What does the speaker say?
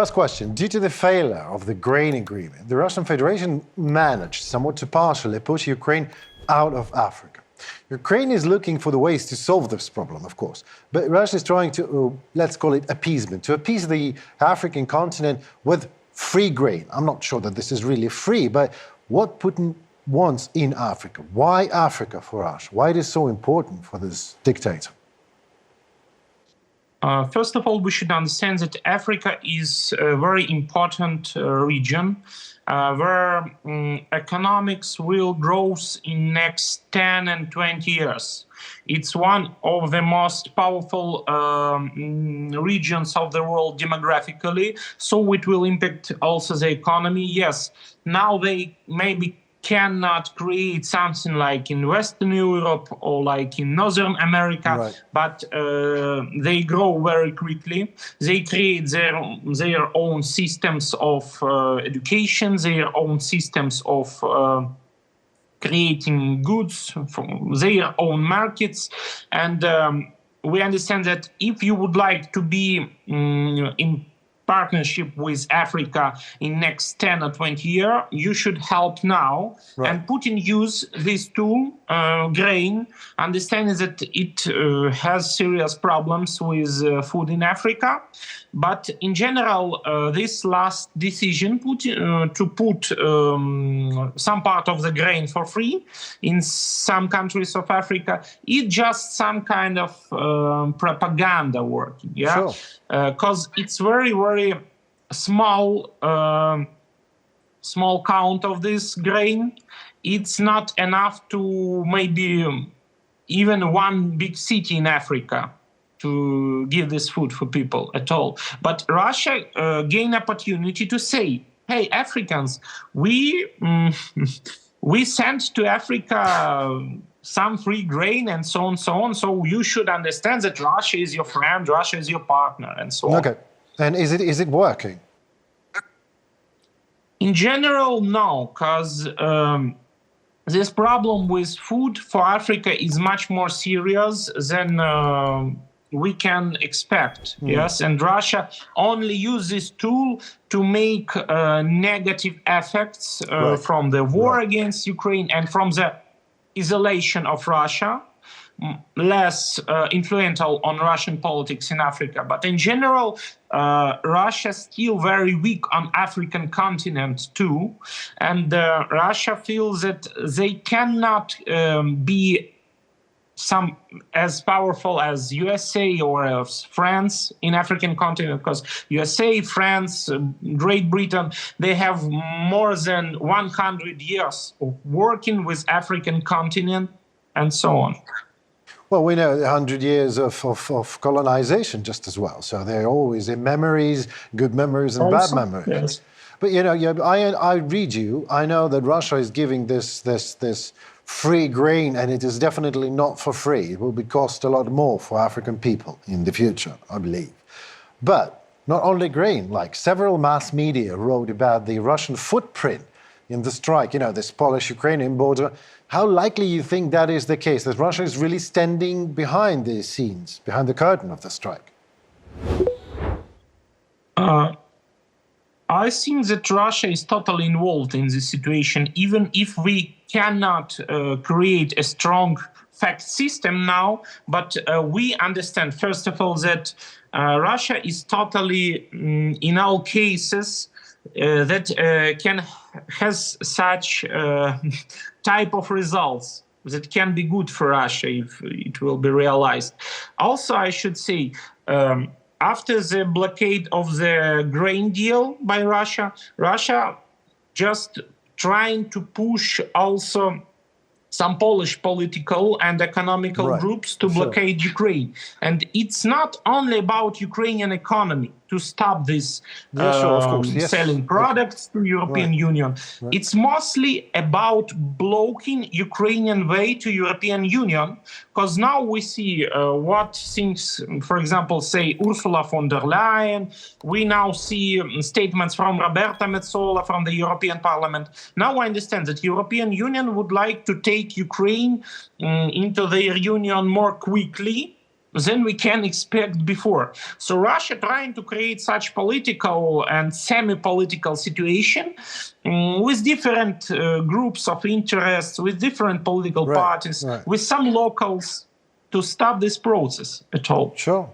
Last question. Due to the failure of the grain agreement, the Russian Federation managed somewhat to partially push Ukraine out of Africa. Ukraine is looking for the ways to solve this problem, of course, but Russia is trying to, let's call it appeasement, to appease the African continent with free grain. I'm not sure that this is really free, but what Putin wants in Africa. Why Africa for Russia? Why it is so important for this dictator? First of all, we should understand that Africa is a very important region where economics will grow in next 10 and 20 years. It's one of the most powerful regions of the world demographically, so it will impact also the economy. Yes, now they maybe cannot create something like in Western Europe or like in Northern America, right. But they grow very quickly. They create their own systems of education, their own systems of creating goods, from their own markets. And we understand that if you would like to be in partnership with Africa in next 10 or 20 years, you should help now. Right. And Putin use this tool, grain, understanding that it has serious problems with food in Africa. But in general, this last decision to put some part of the grain for free in some countries of Africa is just some kind of propaganda working, yeah? Because it's very, very small count of this grain. It's not enough to maybe even one big city in Africa to give this food for people at all. But Russia gained opportunity to say, hey, Africans, we sent to Africa some free grain and so on, so on. So you should understand that Russia is your friend, Russia is your partner, and so on. Okay. And is it working? In general, no, because this problem with food for Africa is much more serious than we can expect, yes? And Russia only uses this tool to make negative effects right. from the war right. against Ukraine and from the isolation of Russia, less influential on Russian politics in Africa. But in general, Russia is still very weak on African continent too. And Russia feels that they cannot be as powerful as USA or as France in African continent, because USA, France, Great Britain, they have more than 100 years of working with African continent and so on. Well, we know 100 years of colonization just as well. So they're always in memories, good memories and also, bad memories. Yes. But, you know, I read you, I know that Russia is giving this free grain, and it is definitely not for free. It will cost a lot more for African people in the future, I believe. But not only grain, like several mass media wrote about the Russian footprint in the strike, you know, this Polish-Ukrainian border. How likely you think that is the case, that Russia is really standing behind the scenes, behind the curtain of the strike? I think that Russia is totally involved in this situation, even if we cannot create a strong fact system now. But we understand, first of all, that Russia is totally, in all cases, that has such type of results that can be good for Russia if it will be realized. Also, I should say, after the blockade of the grain deal by Russia, Russia just trying to push also some Polish political and economical right. groups to blockade Ukraine. And it's not only about Ukrainian economy to stop this selling products to European right. Union. Right. It's mostly about blocking Ukrainian way to European Union, because now we see what things, for example, say Ursula von der Leyen. We now see statements from Roberta Metsola from the European Parliament. Now I understand that European Union would like to take Ukraine into their union more quickly, than we can expect before. So Russia trying to create such political and semi-political situation with different groups of interests, with different political parties, with some locals to stop this process at all. Sure.